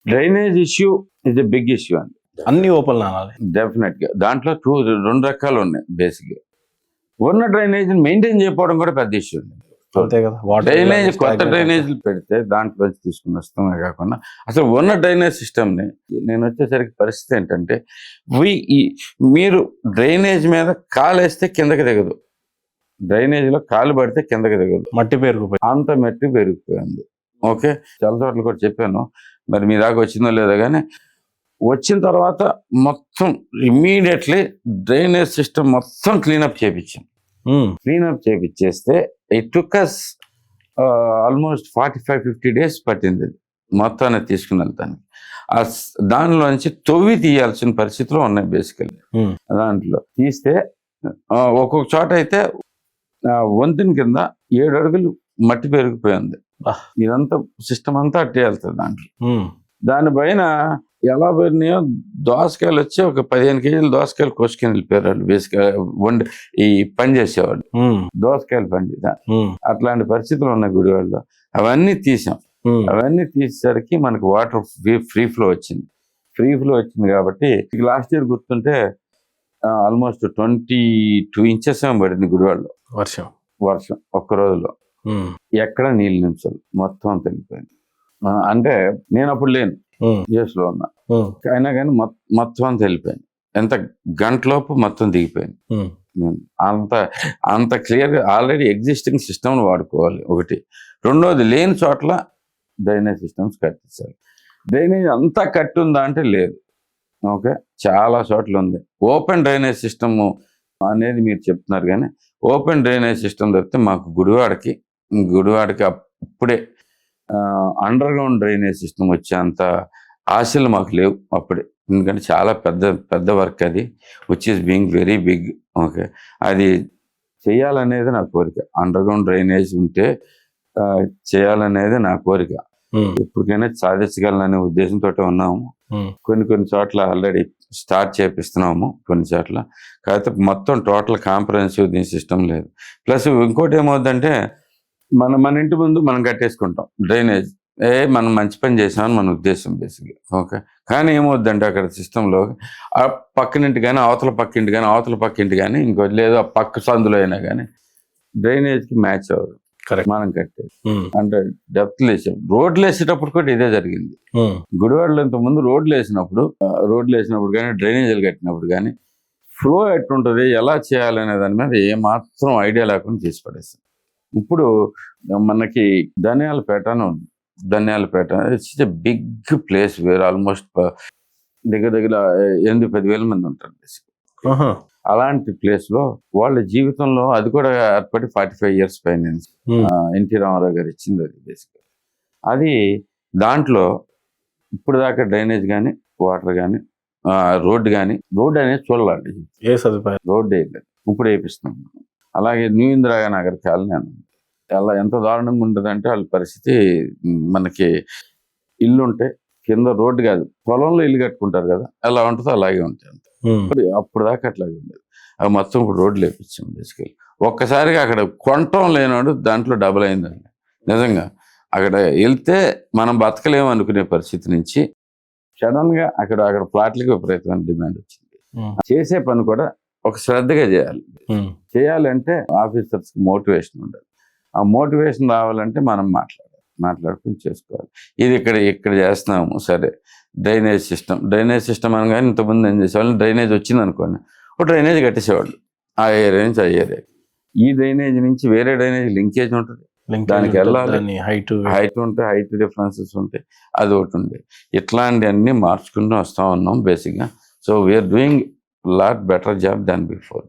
Drainage issue is a big issue అండి. అన్ని open అనాలి. డెఫినెట్ గా దాంట్లో రెండు రకాలు ఉన్నాయి. బేసిక్ గా ఉన్న డ్రైనేజ్ మెయింటైన్ చేయకపోవడం కూడా పెద్ద ఇష్యూ అండి. అంతే కదా. డ్రైనేజ్ కొత్త డ్రైనేజీలు పెడితే దాంట్లో తీసుకుని వస్తామే కాకుండా అసలు ఉన్న డ్రైనేజ్ సిస్టమ్ని నేను వచ్చేసరికి పరిస్థితి ఏంటంటే మీరు డ్రైనేజ్ మీద కాలేస్తే కిందకి దిగదు, డ్రైనేజీలో కాలు పడితే కిందకి దిగదు, మట్టి పెరిగిపోయి అంత మట్టి పెరిగిపోయింది. ఓకే, చాలా చోట్ల కూడా చెప్పాను, మరి మీ దాకా వచ్చిందో లేదో కానీ వచ్చిన తర్వాత మొత్తం ఇమ్మీడియట్లీ డ్రైనేజ్ సిస్టమ్ మొత్తం క్లీనప్ చేయించాం. క్లీనప్ చేయించేస్తే it took us almost 45-50 days పట్టింది మొత్తాన్ని తీసుకుని వెళ్తానికి. దానిలోంచి తొవ్వి తీయాల్సిన పరిస్థితిలో ఉన్నాయి బేసికల్లీ. దాంట్లో తీస్తే ఒక్కొక్క చోట అయితే వంతెన కింద 7 అడుగులు మట్టి పెరిగిపోయింది. ఇదంతా సిస్టమ్ అంతా అట్టే వెళ్తుంది దాంట్లో. దానిపైన ఎలా పోయినాయో దోసకాయలు వచ్చి ఒక 15 kgs దోసకాయలు కోసుకొని వెళ్ళిపోయారు వాళ్ళు. బేసిక్గా ఈ పని చేసేవాళ్ళు, దోసకాయలు పండి అట్లాంటి పరిస్థితులు ఉన్నాయి గుడివాడలో. అవన్నీ తీసాం. అవన్నీ తీసేసరికి మనకు వాటర్ ఫ్రీ ఫ్లో వచ్చింది. కాబట్టి లాస్ట్ ఇయర్ గుర్తుంటే ఆల్మోస్ట్ 22 inches ఏమో పడింది గుడివాడలో వర్షం ఒక్క రోజులో. ఎక్కడ నీళ్ళు నిమిషాలు మొత్తం అంత వెళ్ళిపోయింది. అంటే నేను అప్పుడు లేను, యూఎస్ లో ఉన్నా, అయినా కానీ మొత్తం అంతా వెళ్ళిపోయింది. ఎంత గంటలోపు మొత్తం దిగిపోయింది. అంత క్లియర్గా ఆల్రెడీ ఎగ్జిస్టింగ్ సిస్టమ్ వాడుకోవాలి ఒకటి. రెండోది లేని చోట్ల డ్రైనేజ్ సిస్టమ్స్ కట్టించాలి. డ్రైనేజ్ అంతా కట్టి ఉందా అంటే లేదు. ఓకే, చాలా చోట్ల ఉంది. ఓపెన్ డ్రైనేజ్ సిస్టమ్ అనేది మీరు చెప్తున్నారు కానీ ఓపెన్ డ్రైనేజ్ సిస్టమ్ తప్పితే మాకు గుడివాడకి ఇప్పుడే అండర్ గ్రౌండ్ డ్రైనేజ్ సిస్టమ్ వచ్చేంత ఆశలు మాకు లేవు అప్పుడే. ఎందుకంటే చాలా పెద్ద వర్క్ అది, which is being very big. Okay, అది చేయాలనేది నా కోరిక. అండర్ గ్రౌండ్ డ్రైనేజ్ ఉంటే చేయాలనేది నా కోరిక. ఎప్పటికైనా సాధించగలననే ఉద్దేశంతో ఉన్నాము. కొన్ని చోట్ల ఆల్రెడీ స్టార్ట్ చేపిస్తున్నాము, కొన్ని చోట్ల. కాకపోతే మొత్తం టోటల్ కాంప్రహెన్సివ్ దీని సిస్టమ్ లేదు. ప్లస్ ఇంకోటి ఏమవుతుందంటే మన ఇంటి ముందు మనం కట్టేసుకుంటాం డ్రైనేజ్. మనం మంచి పని చేసామని మన ఉద్దేశం బేసిక్గా. ఓకే, కానీ ఏమవుద్దంటే అక్కడ సిస్టంలో ఆ పక్కనింటి కానీ అవతల పక్కింటి కానీ ఇంకోటి లేదు ఆ పక్క సందులో అయినా కానీ డ్రైనేజ్కి మ్యాచ్ అవ్వదు మనం కట్టేది. అంటే డెప్త్ వేసాం. రోడ్లు వేసేటప్పుడు కూడా ఇదే జరిగింది. గుడివాడలో ఇంతకుముందు రోడ్లు వేసినప్పుడు కానీ డ్రైనేజీలు కట్టినప్పుడు కానీ ఫ్లో ఎట్లుంటుంది, ఎలా చేయాలనే దాని మీద ఏమాత్రం ఐడియా లేకుండా తీసి పడేస్తాం. ఇప్పుడు మనకి ధనియాలపేట ఉంది. Dhaniyalapeta it's a big place where almost దగ్గర 8-10 మంది ఉంటారు బేసిక్. అలాంటి ప్లేస్ లో వాళ్ళ జీవితంలో అది కూడా ఏర్పడి 45 years పైన ఎన్టీ రామారావు గారు ఇచ్చింది అది బేసిక్. అది దాంట్లో ఇప్పుడు దాకా డ్రైనేజ్ కానీ వాటర్ కానీ రోడ్డు అనేది చూడాలి. రోడ్డు వేయలేదు, ఇప్పుడు వేపిస్తున్నాం. అలాగే న్యూ ఇందిరానగర్ కాలనీ అని అలా ఎంత దారుణంగా ఉంటుందంటే వాళ్ళ పరిస్థితి. మనకి ఇల్లు ఉంటే కింద రోడ్డు కాదు, పొలంలో ఇల్లు కట్టుకుంటారు కదా, ఎలా ఉంటుందో అలాగే ఉంటుంది. అప్పుడు దాకా అట్లాగే ఉండేది. అవి మొత్తం ఇప్పుడు రోడ్లు వేపించాం బేసికలీ. ఒక్కసారిగా అక్కడ కొనటం లేనాడు దాంట్లో డబుల్ అయిందండి నిజంగా. అక్కడ వెళ్తే మనం బతకలేము అనుకునే పరిస్థితి నుంచి సడన్ గా అక్కడ ప్లాట్లకి విపరీతమైన డిమాండ్ వచ్చింది. చేసే పని కూడా ఒక శ్రద్ధగా చేయాలంటే ఆఫీసర్స్కి మోటివేషన్ ఉండాలి. ఆ మోటివేషన్ రావాలంటే మనం మాట్లాడుకుని చేసుకోవాలి. ఇది ఇక్కడ చేస్తున్నాము సరే. డ్రైనేజ్ సిస్టమ్ అనగానే ఇంతకుముందు ఏం చేసేవాళ్ళు, డ్రైనేజ్ వచ్చింది అనుకోండి ఒక డ్రైనేజ్ కట్టేసేవాళ్ళు ఆ ఏరియా నుంచి ఆ ఏరియా. ఈ డ్రైనేజ్ నుంచి వేరే డ్రైనేజ్ లింకేజ్ ఉంటుంది, దానికి వెళ్ళాలి, హైట్ ఉంటాయి, హైట్ డిఫరెన్సెస్ ఉంటాయి, అది ఒకటి ఉంది. ఇట్లాంటివన్నీ మార్చుకుంటూ వస్తూ ఉన్నాం బేసిక్గా. So we are doing lot better job than before.